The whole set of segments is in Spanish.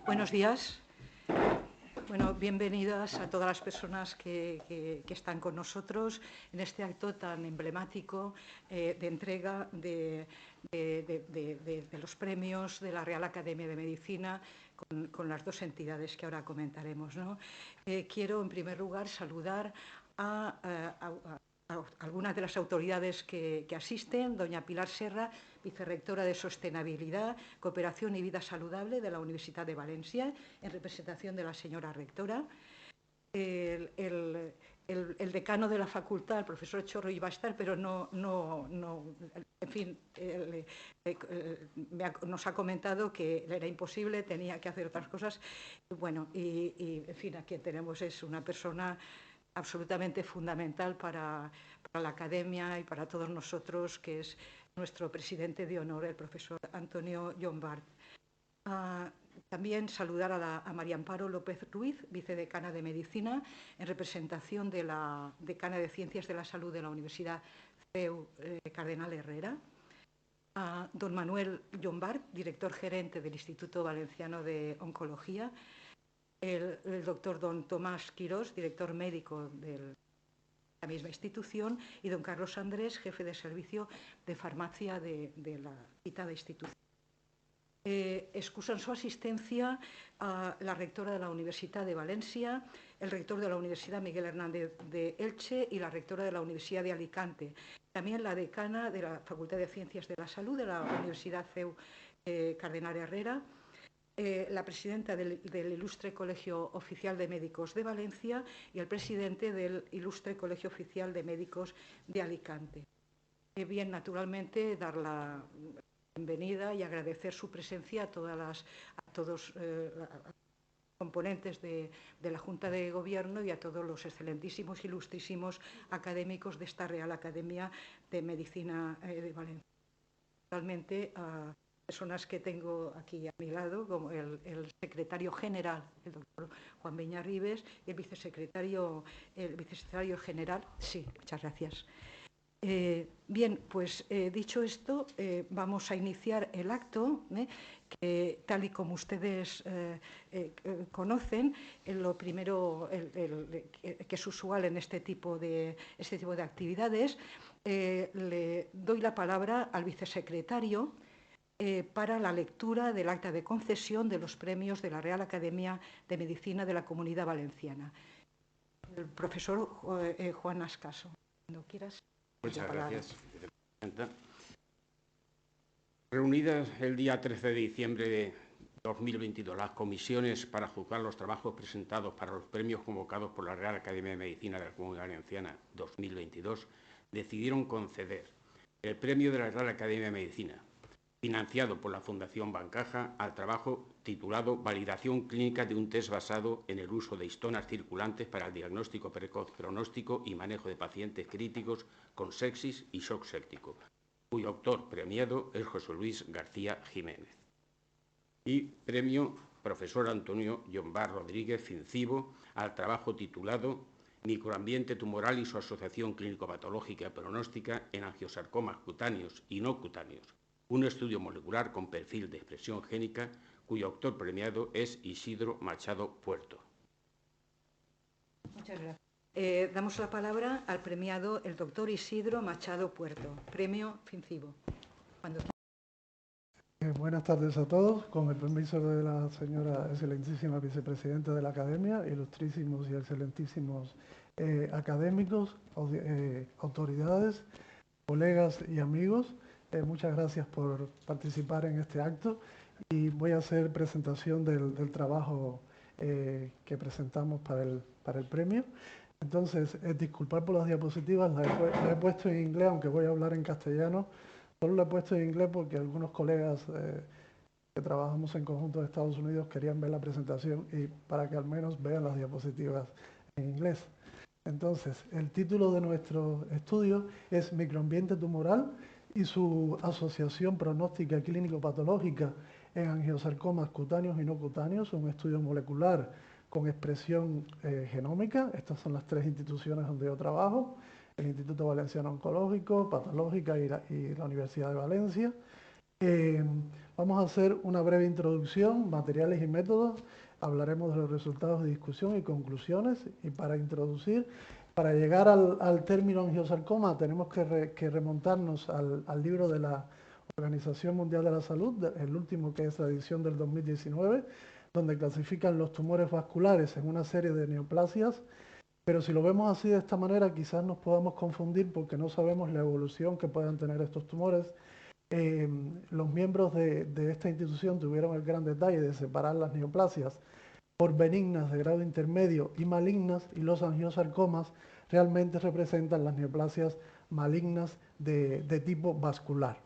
Buenos días. Bueno, bienvenidas a todas las personas que están con nosotros en este acto tan emblemático de entrega de los premios de la Real Academia de Medicina con las dos entidades que ahora comentaremos, ¿no? Quiero, en primer lugar, saludar a algunas de las autoridades que asisten: doña Pilar Serra, vicerrectora de Sostenibilidad, Cooperación y Vida Saludable de la Universidad de Valencia, en representación de la señora rectora. El decano de la facultad, el profesor Chorro, iba a estar, pero en fin, nos ha comentado que era imposible, tenía que hacer otras cosas. Bueno, en fin, aquí tenemos es una persona absolutamente fundamental para la academia y para todos nosotros, que es nuestro presidente de honor, el profesor Antonio Llombart. También saludar a María Amparo López Ruiz, vicedecana de Medicina, en representación de la decana de Ciencias de la Salud de la Universidad CEU Cardenal Herrera. A don Manuel Llombart, director gerente del Instituto Valenciano de Oncología. El doctor don Tomás Quirós, director médico de la misma institución, y don Carlos Andrés, jefe de servicio de farmacia de la citada institución. Excusan su asistencia a la rectora de la Universidad de Valencia, el rector de la Universidad Miguel Hernández de Elche y la rectora de la Universidad de Alicante. También la decana de la Facultad de Ciencias de la Salud de la Universidad CEU Cardenal Herrera, la presidenta del Ilustre Colegio Oficial de Médicos de Valencia y el presidente del Ilustre Colegio Oficial de Médicos de Alicante. Bien, naturalmente, dar la bienvenida y agradecer su presencia a todos los componentes de la Junta de Gobierno y a todos los excelentísimos, ilustrísimos académicos de esta Real Academia de Medicina de Valencia. Realmente a personas que tengo aquí a mi lado, como el secretario general, el doctor Juan Beñarribes, y el vicesecretario general. Sí, muchas gracias. Bien, pues dicho esto, vamos a iniciar el acto, que tal y como ustedes conocen, lo primero que es usual en este tipo de actividades, le doy la palabra al vicesecretario para la lectura del acta de concesión de los premios de la Real Academia de Medicina de la Comunidad Valenciana. El profesor Juan Ascaso, cuando quieras. Muchas gracias, vicepresidenta. Reunidas el día 13 de diciembre de 2022 las comisiones para juzgar los trabajos presentados para los premios convocados por la Real Academia de Medicina de la Comunidad Valenciana 2022, decidieron conceder el premio de la Real Academia de Medicina, financiado por la Fundación Bancaja, al trabajo titulado Validación clínica de un test basado en el uso de histonas circulantes para el diagnóstico precoz, pronóstico y manejo de pacientes críticos con sepsis y shock séptico, cuyo autor premiado es José Luis García Jiménez. Y premio profesor Antonio Llombart Rodríguez Fincibo al trabajo titulado Microambiente tumoral y su asociación clínico-patológica y pronóstica en angiosarcomas cutáneos y no cutáneos, un estudio molecular con perfil de expresión génica, cuyo autor premiado es Isidro Machado Puerto. Muchas gracias. Damos la palabra al premiado, el doctor Isidro Machado Puerto, premio Fincibo. Buenas tardes a todos. Con el permiso de la señora excelentísima vicepresidenta de la Academia, ilustrísimos y excelentísimos académicos, autoridades, colegas y amigos, muchas gracias por participar en este acto y voy a hacer presentación del trabajo que presentamos para el premio. Entonces, disculpad por las diapositivas, las he puesto en inglés, aunque voy a hablar en castellano. Solo la he puesto en inglés porque algunos colegas que trabajamos en conjunto de Estados Unidos querían ver la presentación y para que al menos vean las diapositivas en inglés. Entonces, el título de nuestro estudio es Microambiente tumoral y su asociación pronóstica clínico-patológica en angiosarcomas cutáneos y no cutáneos, un estudio molecular con expresión genómica. Estas son las tres instituciones donde yo trabajo: el Instituto Valenciano Oncológico, Patológica y la Universidad de Valencia. Vamos a hacer una breve introducción, materiales y métodos. Hablaremos de los resultados de discusión y conclusiones. Y para introducir, para llegar al término angiosarcoma, tenemos que remontarnos al libro de la Organización Mundial de la Salud, el último, que es la edición del 2019, donde clasifican los tumores vasculares en una serie de neoplasias. Pero si lo vemos así, de esta manera, quizás nos podamos confundir porque no sabemos la evolución que puedan tener estos tumores. Los miembros de esta institución tuvieron el gran detalle de separar las neoplasias por benignas de grado intermedio y malignas, y los angiosarcomas realmente representan las neoplasias malignas de tipo vascular.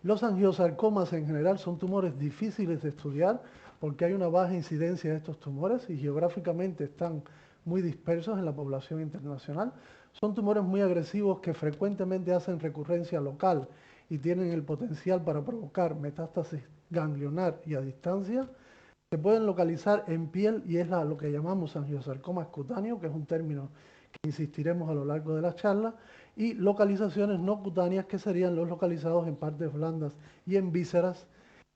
Los angiosarcomas en general son tumores difíciles de estudiar porque hay una baja incidencia de estos tumores y geográficamente están muy dispersos en la población internacional. Son tumores muy agresivos que frecuentemente hacen recurrencia local y tienen el potencial para provocar metástasis ganglionar y a distancia. Se pueden localizar en piel y es lo que llamamos angiosarcoma cutáneo, que es un término que insistiremos a lo largo de la charla, y localizaciones no cutáneas, que serían los localizados en partes blandas y en vísceras.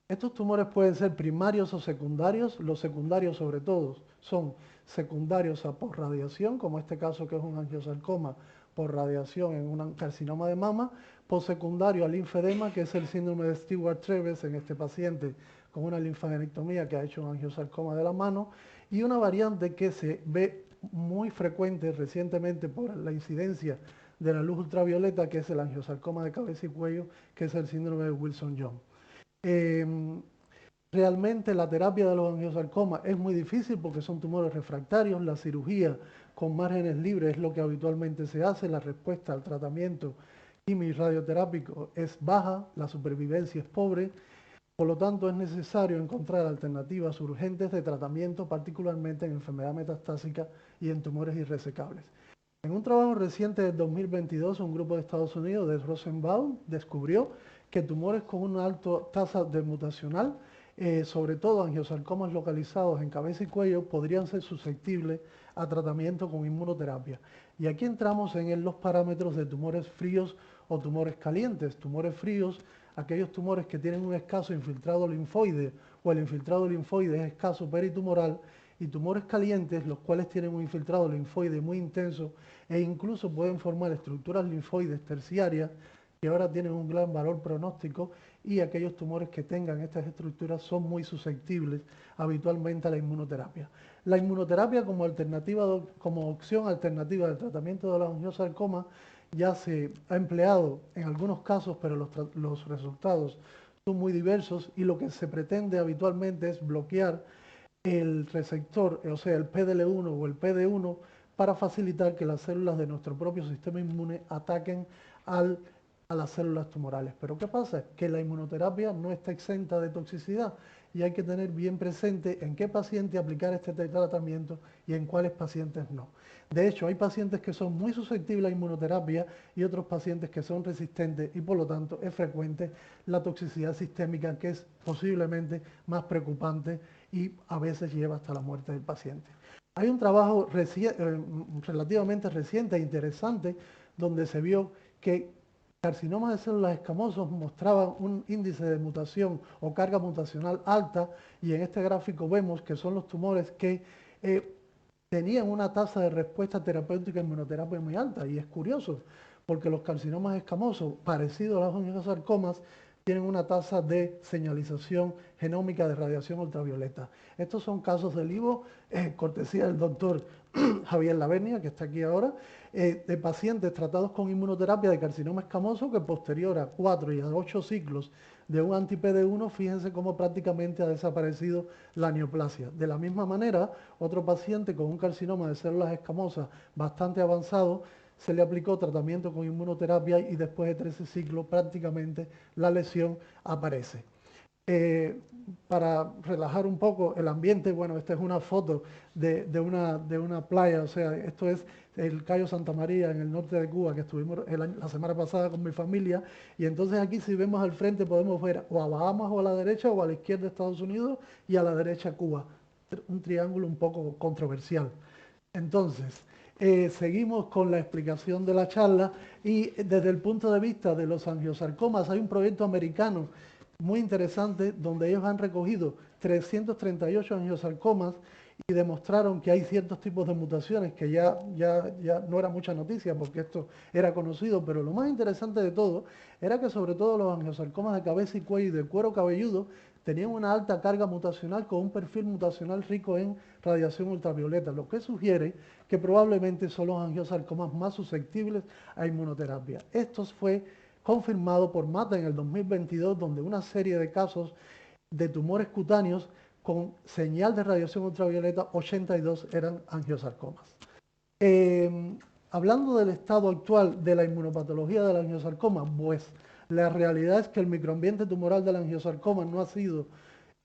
Estos tumores pueden ser primarios o secundarios. Los secundarios, sobre todo, son secundarios a posradiación, como este caso, que es un angiosarcoma por radiación en un carcinoma de mama, postsecundario al linfedema, que es el síndrome de Stewart-Treves en este paciente con una linfadenectomía que ha hecho un angiosarcoma de la mano, y una variante que se ve muy frecuente recientemente por la incidencia de la luz ultravioleta, que es el angiosarcoma de cabeza y cuello, que es el síndrome de Wilson-John. Realmente la terapia de los angiosarcomas es muy difícil porque son tumores refractarios. La cirugía con márgenes libres es lo que habitualmente se hace. La respuesta al tratamiento quimio y radioterápico es baja, la supervivencia es pobre. Por lo tanto, es necesario encontrar alternativas urgentes de tratamiento, particularmente en enfermedad metastásica y en tumores irresecables. En un trabajo reciente de 2022, un grupo de Estados Unidos, de Rosenbaum, descubrió que tumores con una alta tasa de mutacional, sobre todo angiosarcomas localizados en cabeza y cuello, podrían ser susceptibles a tratamiento con inmunoterapia. Y aquí entramos en los parámetros de tumores fríos o tumores calientes. Tumores fríos, aquellos tumores que tienen un escaso infiltrado linfoide o el infiltrado linfoide es escaso peritumoral, y tumores calientes, los cuales tienen un infiltrado linfoide muy intenso e incluso pueden formar estructuras linfoides terciarias que ahora tienen un gran valor pronóstico, y aquellos tumores que tengan estas estructuras son muy susceptibles habitualmente a la inmunoterapia. La inmunoterapia como opción alternativa del tratamiento de los angiosarcomas ya se ha empleado en algunos casos, pero los resultados son muy diversos, y lo que se pretende habitualmente es bloquear el receptor, o sea, el PDL1 o el PD1, para facilitar que las células de nuestro propio sistema inmune ataquen a las células tumorales. Pero ¿qué pasa? Que la inmunoterapia no está exenta de toxicidad y hay que tener bien presente en qué paciente aplicar este tratamiento y en cuáles pacientes no. De hecho, hay pacientes que son muy susceptibles a inmunoterapia y otros pacientes que son resistentes, y por lo tanto es frecuente la toxicidad sistémica, que es posiblemente más preocupante y a veces lleva hasta la muerte del paciente. Hay un trabajo relativamente reciente e interesante donde se vio que carcinomas de células escamosas mostraban un índice de mutación o carga mutacional alta, y en este gráfico vemos que son los tumores que tenían una tasa de respuesta terapéutica en inmunoterapia muy alta. Y es curioso porque los carcinomas escamosos, parecidos a los angiosarcomas, tienen una tasa de señalización genómica de radiación ultravioleta. Estos son casos del IVO, cortesía del doctor Javier Lavernia, que está aquí ahora, de pacientes tratados con inmunoterapia de carcinoma escamoso, que posterior a 4 y a 8 ciclos de un anti-PD1, fíjense cómo prácticamente ha desaparecido la neoplasia. De la misma manera, otro paciente con un carcinoma de células escamosas bastante avanzado, se le aplicó tratamiento con inmunoterapia y después de 13 ciclos prácticamente la lesión aparece. Para relajar un poco el ambiente, bueno, esta es una foto de una playa, o sea, esto es el Cayo Santa María en el norte de Cuba, que estuvimos la semana pasada con mi familia, y entonces aquí, si vemos al frente, podemos ver o a Bahamas o a la derecha, o a la izquierda Estados Unidos y a la derecha Cuba, un triángulo un poco controversial. Entonces, seguimos con la explicación de la charla, y desde el punto de vista de los angiosarcomas hay un proyecto americano muy interesante donde ellos han recogido 338 angiosarcomas y demostraron que hay ciertos tipos de mutaciones que ya no era mucha noticia porque esto era conocido, pero lo más interesante de todo era que sobre todo los angiosarcomas de cabeza y cuello y de cuero cabelludo tenían una alta carga mutacional con un perfil mutacional rico en radiación ultravioleta, lo que sugiere que probablemente son los angiosarcomas más susceptibles a inmunoterapia. Esto fue confirmado por Mata en el 2022, donde una serie de casos de tumores cutáneos con señal de radiación ultravioleta, 82 eran angiosarcomas. Hablando del estado actual de la inmunopatología del angiosarcoma, pues la realidad es que el microambiente tumoral del angiosarcoma no ha sido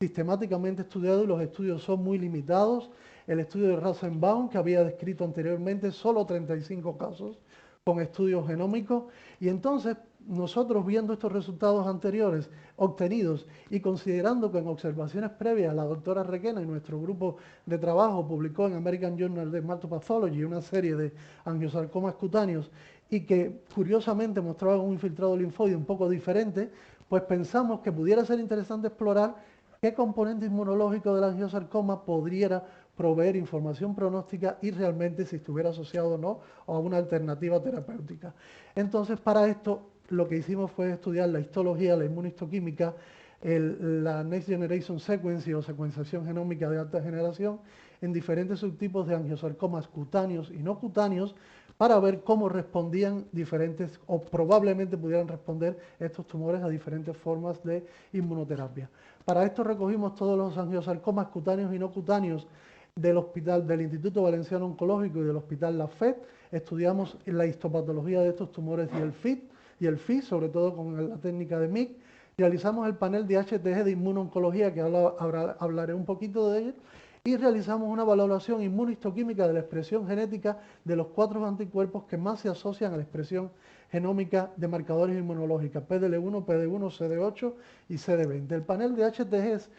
sistemáticamente estudiado y los estudios son muy limitados. El estudio de Rosenbaum, que había descrito anteriormente, solo 35 casos con estudios genómicos, y entonces nosotros viendo estos resultados anteriores obtenidos y considerando que en observaciones previas la doctora Requena y nuestro grupo de trabajo publicó en American Journal of Dermatopathology una serie de angiosarcomas cutáneos y que curiosamente mostraban un infiltrado linfoide un poco diferente, pues pensamos que pudiera ser interesante explorar qué componente inmunológico del angiosarcoma podría proveer información pronóstica y realmente si estuviera asociado o no a una alternativa terapéutica. Entonces, para esto, lo que hicimos fue estudiar la histología, la inmunistoquímica, la Next Generation Sequencing o secuenciación genómica de alta generación en diferentes subtipos de angiosarcomas cutáneos y no cutáneos para ver cómo respondían diferentes o probablemente pudieran responder estos tumores a diferentes formas de inmunoterapia. Para esto recogimos todos los angiosarcomas cutáneos y no cutáneos del Instituto Valenciano Oncológico y del Hospital La FED. Estudiamos la histopatología de estos tumores y el FIS, sobre todo con la técnica de MIC. Realizamos el panel de HTG de inmunoncología, que ahora hablaré un poquito de él, y realizamos una valoración inmunistoquímica de la expresión genética de los 4 anticuerpos que más se asocian a la expresión genómica de marcadores inmunológicos, PDL1, PD1, CD8 y CD20. El panel de HTG es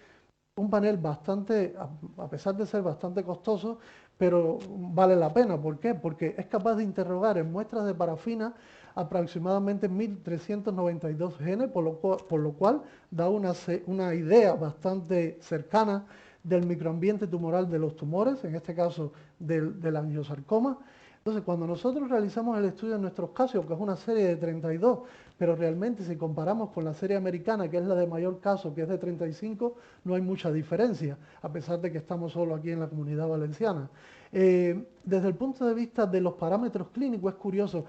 un panel bastante, a pesar de ser bastante costoso, pero vale la pena. ¿Por qué? Porque es capaz de interrogar en muestras de parafina aproximadamente 1.392 genes, por lo cual da una idea bastante cercana del microambiente tumoral de los tumores, en este caso del angiosarcoma. Entonces, cuando nosotros realizamos el estudio en nuestros casos, que es una serie de 32, pero realmente si comparamos con la serie americana, que es la de mayor caso, que es de 35, no hay mucha diferencia, a pesar de que estamos solo aquí en la Comunidad Valenciana. Desde el punto de vista de los parámetros clínicos, es curioso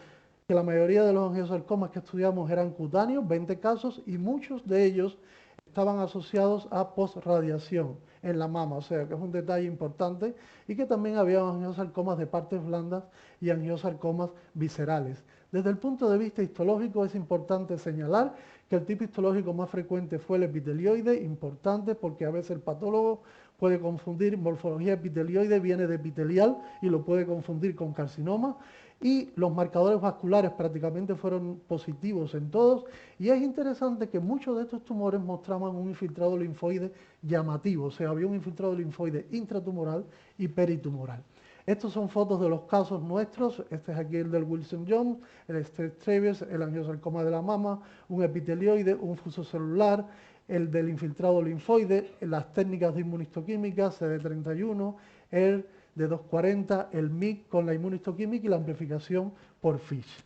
que la mayoría de los angiosarcomas que estudiamos eran cutáneos, 20 casos, y muchos de ellos estaban asociados a postradiación en la mama, o sea que es un detalle importante, y que también había angiosarcomas de partes blandas y angiosarcomas viscerales. Desde el punto de vista histológico es importante señalar que el tipo histológico más frecuente fue el epitelioide, importante porque a veces el patólogo puede confundir morfología epitelioide, viene de epitelial y lo puede confundir con carcinoma. Y los marcadores vasculares prácticamente fueron positivos en todos, y es interesante que muchos de estos tumores mostraban un infiltrado linfoide llamativo, o sea, había un infiltrado linfoide intratumoral y peritumoral. Estos son fotos de los casos nuestros, este es aquí el del Wilson Jones, el Streiff, el angiosarcoma de la mama, un epitelioide, un fuso celular, el del infiltrado linfoide, las técnicas de inmunistoquímica, CD31, el de 240, el MIC con la inmunistoquímica y la amplificación por FISH.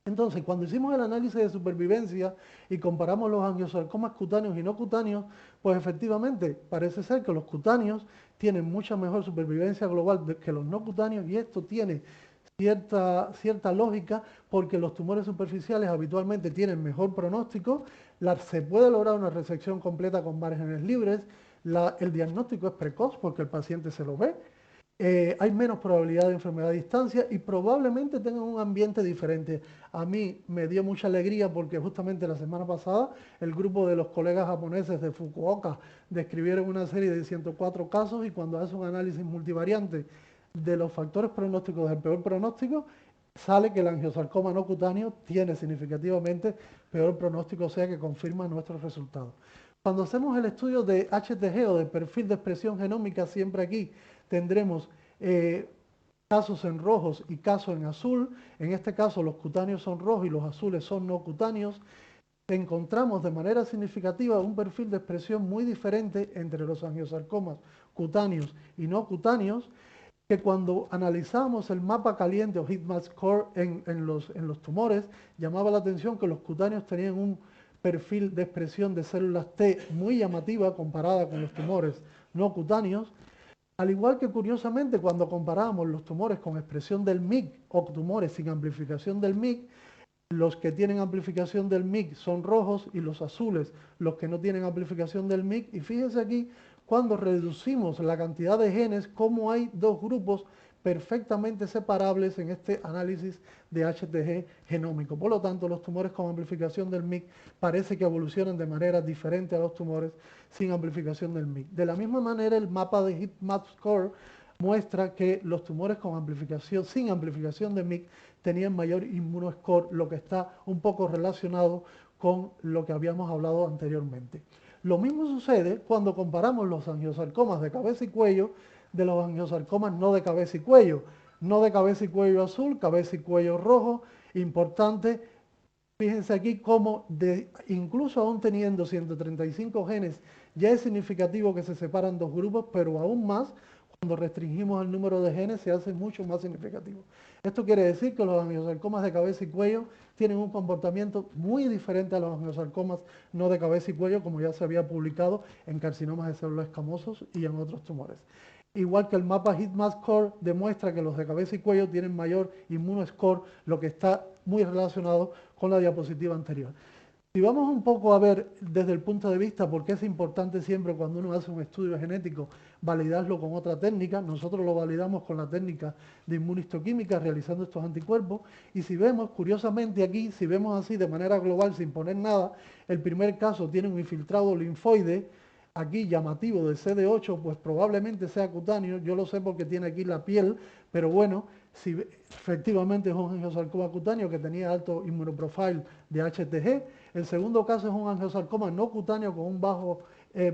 Entonces, cuando hicimos el análisis de supervivencia y comparamos los angiosarcomas cutáneos y no cutáneos, pues efectivamente parece ser que los cutáneos tienen mucha mejor supervivencia global que los no cutáneos, y esto tiene cierta lógica porque los tumores superficiales habitualmente tienen mejor pronóstico, se puede lograr una resección completa con márgenes libres, el diagnóstico es precoz porque el paciente se lo ve, hay menos probabilidad de enfermedad a distancia y probablemente tengan un ambiente diferente. A mí me dio mucha alegría porque justamente la semana pasada el grupo de los colegas japoneses de Fukuoka describieron una serie de 104 casos, y cuando hace un análisis multivariante de los factores pronósticos del peor pronóstico, sale que el angiosarcoma no cutáneo tiene significativamente peor pronóstico, o sea que confirma nuestros resultados. Cuando hacemos el estudio de HTG o de perfil de expresión genómica, siempre aquí tendremos casos en rojos y casos en azul. En este caso los cutáneos son rojos y los azules son no cutáneos. encontramos de manera significativa un perfil de expresión muy diferente entre los angiosarcomas cutáneos y no cutáneos, que cuando analizamos el mapa caliente o heat map score en los tumores, llamaba la atención que los cutáneos tenían un perfil de expresión de células T muy llamativa comparada con los tumores no cutáneos, al igual que curiosamente cuando comparábamos los tumores con expresión del MYC o tumores sin amplificación del MYC, los que tienen amplificación del MYC son rojos y los azules los que no tienen amplificación del MYC. Y fíjense aquí, cuando reducimos la cantidad de genes, cómo hay dos grupos perfectamente separables en este análisis de HTG genómico. Por lo tanto, los tumores con amplificación del MYC parece que evolucionan de manera diferente a los tumores sin amplificación del MYC. De la misma manera, el mapa de Heat Map Score muestra que los tumores con amplificación, sin amplificación de MYC tenían mayor inmunoscore, lo que está un poco relacionado con lo que habíamos hablado anteriormente. Lo mismo sucede cuando comparamos los angiosarcomas de cabeza y cuello de los angiosarcomas no de cabeza y cuello. No de cabeza y cuello azul, cabeza y cuello rojo. Importante, fíjense aquí cómo incluso aún teniendo 135 genes, ya es significativo que se separan dos grupos, pero aún más cuando restringimos el número de genes se hace mucho más significativo. Esto quiere decir que los angiosarcomas de cabeza y cuello tienen un comportamiento muy diferente a los angiosarcomas no de cabeza y cuello, como ya se había publicado en carcinomas de células escamosos y en otros tumores. Igual que el mapa Heat Map Score demuestra que los de cabeza y cuello tienen mayor inmunoscore, lo que está muy relacionado con la diapositiva anterior. Si vamos un poco a ver desde el punto de vista por qué es importante siempre cuando uno hace un estudio genético validarlo con otra técnica, nosotros lo validamos con la técnica de inmunistoquímica realizando estos anticuerpos, y si vemos, curiosamente aquí, si vemos así de manera global sin poner nada, el primer caso tiene un infiltrado linfoide, aquí llamativo de CD8, pues probablemente sea cutáneo, yo lo sé porque tiene aquí la piel, pero bueno, si efectivamente es un angiosarcoma cutáneo que tenía alto inmunoprofile de HTG. El segundo caso es un angiosarcoma no cutáneo con un bajo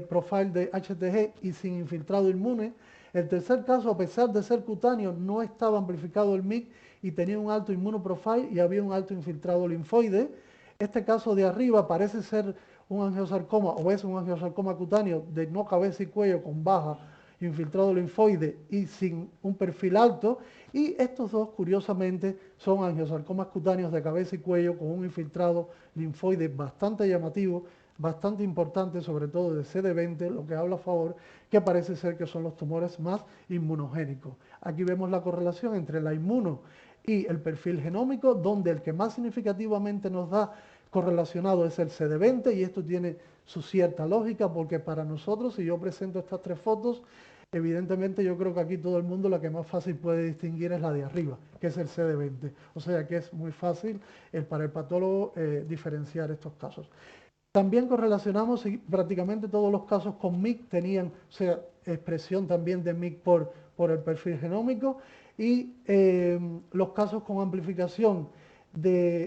profile de HTG y sin infiltrado inmune. El tercer caso, a pesar de ser cutáneo, no estaba amplificado el MYC y tenía un alto inmunoprofile y había un alto infiltrado linfoide. Este caso de arriba parece ser un angiosarcoma o es un angiosarcoma cutáneo de no cabeza y cuello con baja infiltrado linfoide y sin un perfil alto, y estos dos curiosamente son angiosarcomas cutáneos de cabeza y cuello con un infiltrado linfoide bastante llamativo, bastante importante, sobre todo de CD20, lo que habla a favor que parece ser que son los tumores más inmunogénicos. Aquí vemos la correlación entre la inmuno y el perfil genómico, donde el que más significativamente nos da correlacionado es el CD20, y esto tiene su cierta lógica, porque para nosotros, si yo presento estas tres fotos, evidentemente yo creo que aquí todo el mundo la que más fácil puede distinguir es la de arriba, que es el CD20. O sea que es muy fácil para el patólogo diferenciar estos casos. También correlacionamos prácticamente todos los casos con MYC, tenían, o sea, expresión también de MYC por el perfil genómico, y los casos con amplificación,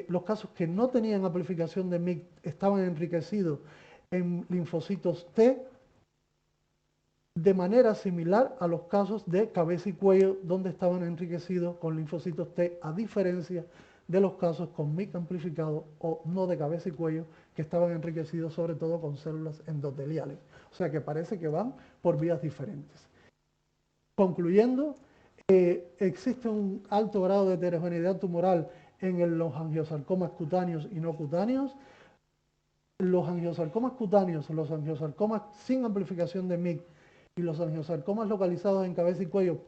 los casos que no tenían amplificación de MYC estaban enriquecidos en linfocitos T, de manera similar a los casos de cabeza y cuello, donde estaban enriquecidos con linfocitos T, a diferencia de los casos con MYC amplificado o no de cabeza y cuello, que estaban enriquecidos sobre todo con células endoteliales. O sea que parece que van por vías diferentes. Concluyendo, existe un alto grado de heterogeneidad tumoral en los angiosarcomas cutáneos y no cutáneos. Los angiosarcomas cutáneos, los angiosarcomas sin amplificación de MYC y los angiosarcomas localizados en cabeza y cuello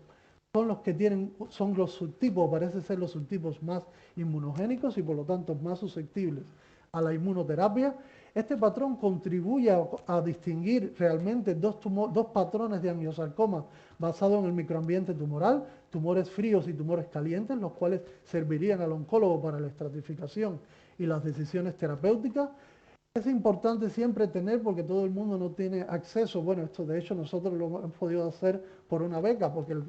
son los que son los subtipos, parece ser los subtipos más inmunogénicos y por lo tanto más susceptibles a la inmunoterapia. Este patrón contribuye a distinguir realmente dos patrones de angiosarcoma basados en el microambiente tumoral, tumores fríos y tumores calientes, los cuales servirían al oncólogo para la estratificación y las decisiones terapéuticas. Es importante siempre tener, porque todo el mundo no tiene acceso, bueno, esto de hecho nosotros lo hemos podido hacer por una beca, porque el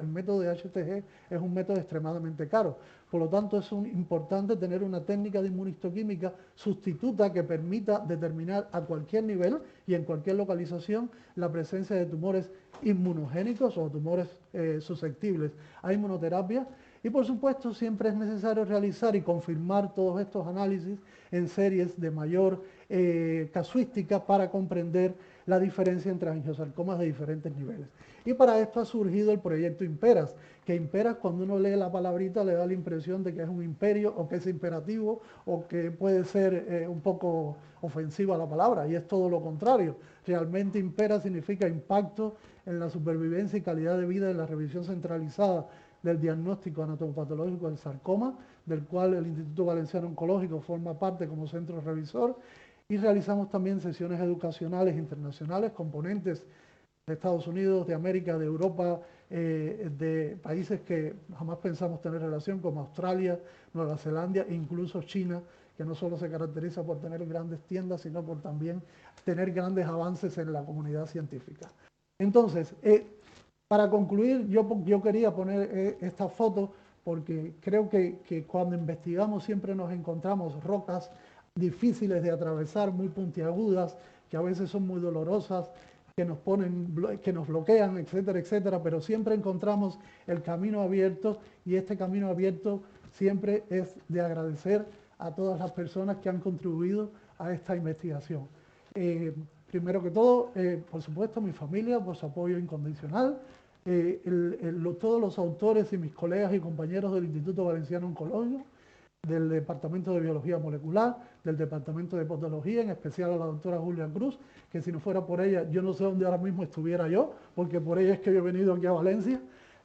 método de HTG es un método extremadamente caro. Por lo tanto, es importante tener una técnica de inmunistoquímica sustituta que permita determinar a cualquier nivel y en cualquier localización la presencia de tumores inmunogénicos o tumores susceptibles a inmunoterapia. Y por supuesto siempre es necesario realizar y confirmar todos estos análisis en series de mayor casuística para comprender la diferencia entre angiosarcomas de diferentes niveles. Y para esto ha surgido el proyecto Imperas, que Imperas, cuando uno lee la palabrita, le da la impresión de que es un imperio o que es imperativo o que puede ser un poco ofensiva la palabra, y es todo lo contrario. Realmente Impera significa impacto en la supervivencia y calidad de vida en la revisión centralizada del diagnóstico anatomopatológico del sarcoma, del cual el Instituto Valenciano Oncológico forma parte como centro revisor, y realizamos también sesiones educacionales internacionales, componentes de Estados Unidos, de América, de Europa, de países que jamás pensamos tener relación, como Australia, Nueva Zelanda e incluso China, que no solo se caracteriza por tener grandes tiendas, sino por también tener grandes avances en la comunidad científica. Entonces, para concluir, yo quería poner esta foto porque creo que cuando investigamos siempre nos encontramos rocas difíciles de atravesar, muy puntiagudas, que a veces son muy dolorosas, que nos bloquean, etcétera, etcétera, pero siempre encontramos el camino abierto, y este camino abierto siempre es de agradecer a todas las personas que han contribuido a esta investigación. Primero que todo, por supuesto, mi familia, por su apoyo incondicional, todos los autores y mis colegas y compañeros del Instituto Valenciano Oncológico, del Departamento de Biología Molecular, del Departamento de Patología, en especial a la doctora Julia Cruz, que si no fuera por ella, yo no sé dónde ahora mismo estuviera yo, porque por ella es que yo he venido aquí a Valencia,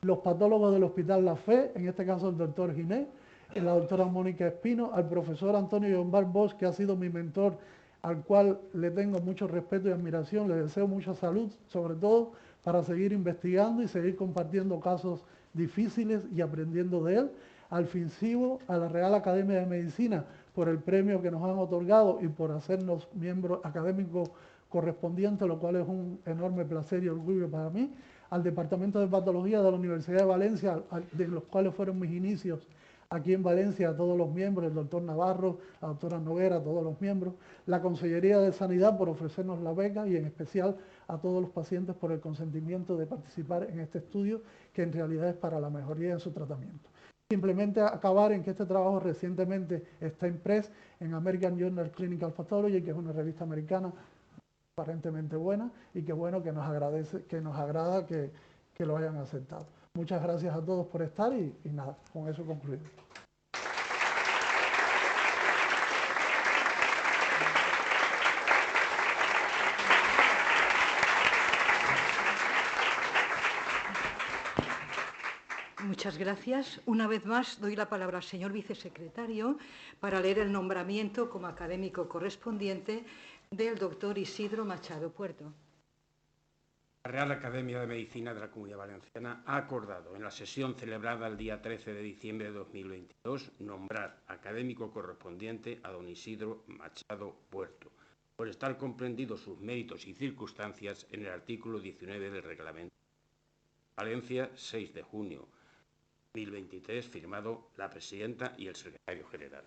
los patólogos del Hospital La Fe, en este caso el doctor Ginés, la doctora Mónica Espino, al profesor Antonio Llombar Bosch, que ha sido mi mentor, al cual le tengo mucho respeto y admiración, le deseo mucha salud, sobre todo para seguir investigando y seguir compartiendo casos difíciles y aprendiendo de él. Al FINCIBO, a la Real Academia de Medicina, por el premio que nos han otorgado y por hacernos miembros académicos correspondientes, lo cual es un enorme placer y orgullo para mí. Al Departamento de Patología de la Universidad de Valencia, de los cuales fueron mis inicios aquí en Valencia, a todos los miembros, el doctor Navarro, la doctora Noguera, a todos los miembros, la Consellería de Sanidad por ofrecernos la beca, y en especial a todos los pacientes por el consentimiento de participar en este estudio, que en realidad es para la mejoría en su tratamiento. Simplemente acabar en que este trabajo recientemente está impreso en American Journal of Clinical Pathology, que es una revista americana aparentemente buena, y que bueno, que nos agrada que lo hayan aceptado. Muchas gracias a todos por estar y nada, con eso concluyo. Muchas gracias. Una vez más doy la palabra al señor vicesecretario para leer el nombramiento como académico correspondiente del doctor Isidro Machado Puerto. La Real Academia de Medicina de la Comunidad Valenciana ha acordado en la sesión celebrada el día 13 de diciembre de 2022 nombrar académico correspondiente a don Isidro Machado Puerto, por estar comprendidos sus méritos y circunstancias en el artículo 19 del reglamento. Valencia, 6 de junio 2023, firmado la presidenta y el secretario general.